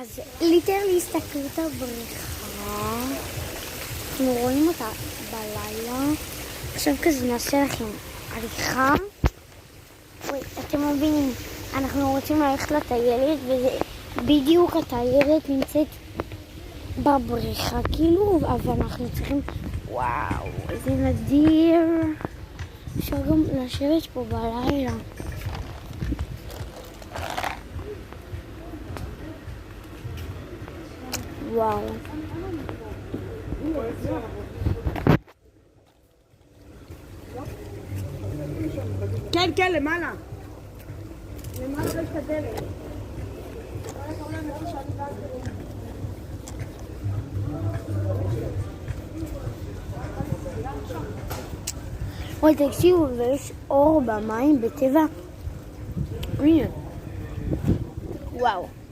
אז ליטרלי הסתכלו את הבריכה. אתם רואים אותה בלילה. עכשיו כזה נעשה לכם עריכה. אתם מבינים, אנחנו רוצים ללכת לטיילת, וזה בדיוק הטיילת נמצאת בבריכה כאילו, אבל אנחנו צריכים, וואו, איזה נדיר. אפשר גם לשבת פה בלילה. וואו. כן, כן, למעלה. למעלה יש את הדלת. אוי, תקשיבו, ויש אור במים בטבע. הנה. וואו.